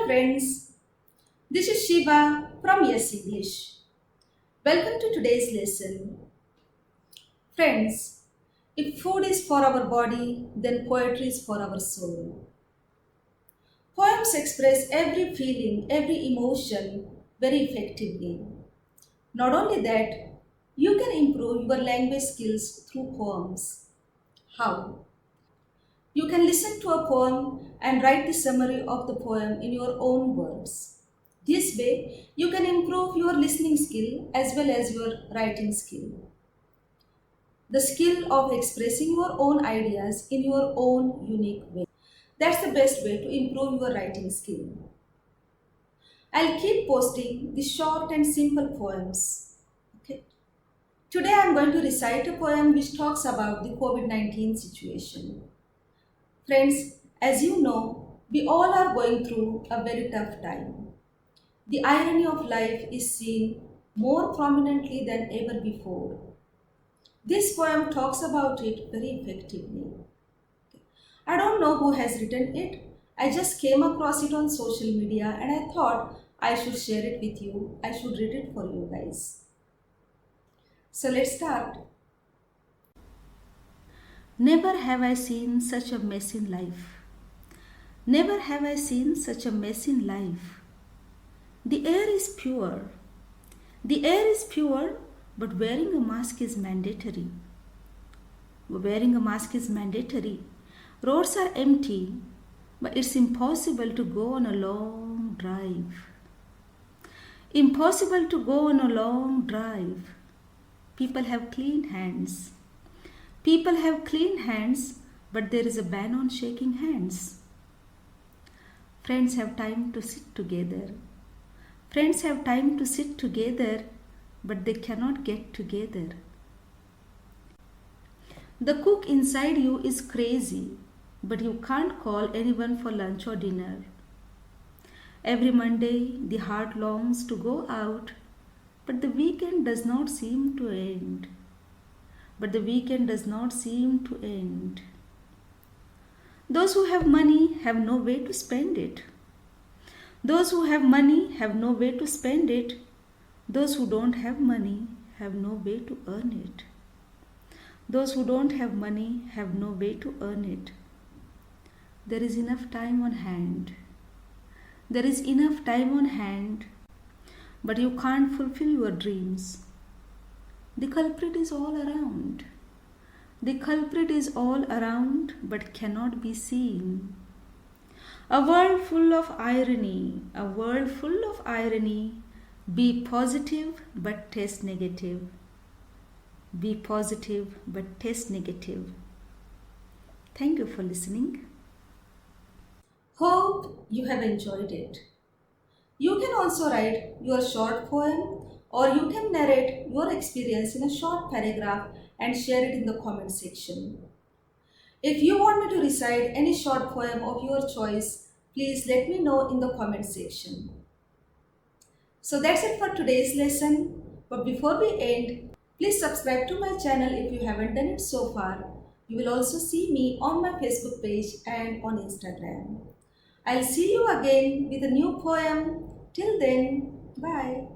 friends, this is Shiva from Yes English. Welcome to today's lesson. Friends, if food is for our body, then poetry is for our soul. Poems express every feeling, every emotion very effectively. Not only that, you can improve your language skills through poems. How? You can listen to a poem and write the summary of the poem in your own words. This way, you can improve your listening skill as well as your writing skill. The skill of expressing your own ideas in your own unique way. That's the best way to improve your writing skill. I'll keep posting the short and simple poems. Okay. Today I'm going to recite a poem which talks about the COVID-19 situation. Friends, as you know, we all are going through a very tough time. The irony of life is seen more prominently than ever before. This poem talks about it very effectively. I don't know who has written it. I just came across it on social media and I thought I should share it with you. I should read it for you guys. So let's start. Never have I seen such a mess in life. Never have I seen such a mess in life. The air is pure. The air is pure, but wearing a mask is mandatory. Wearing a mask is mandatory. Roads are empty, but it's impossible to go on a long drive. Impossible to go on a long drive. People have clean hands. People have clean hands, but there is a ban on shaking hands. Friends have time to sit together. Friends have time to sit together, but they cannot get together. The cook inside you is crazy, but you can't call anyone for lunch or dinner. Every Monday, the heart longs to go out, but the weekend does not seem to end. But the weekend does not seem to end. Those who have money have no way to spend it. Those who have money have no way to spend it. Those who don't have money have no way to earn it. Those who don't have money have no way to earn it. There is enough time on hand. There is enough time on hand, but you can't fulfill your dreams. The culprit is all around. The culprit is all around but cannot be seen. A world full of irony, a world full of irony. Be positive but test negative. Be positive but test negative. Thank you for listening. Hope you have enjoyed it. You can also write your short poem or you can narrate your experience in a short paragraph and share it in the comment section. If you want me to recite any short poem of your choice, please let me know in the comment section. So that's it for today's lesson. But before we end, please subscribe to my channel if you haven't done it so far. You will also see me on my Facebook page and on Instagram. I'll see you again with a new poem. Till then, bye.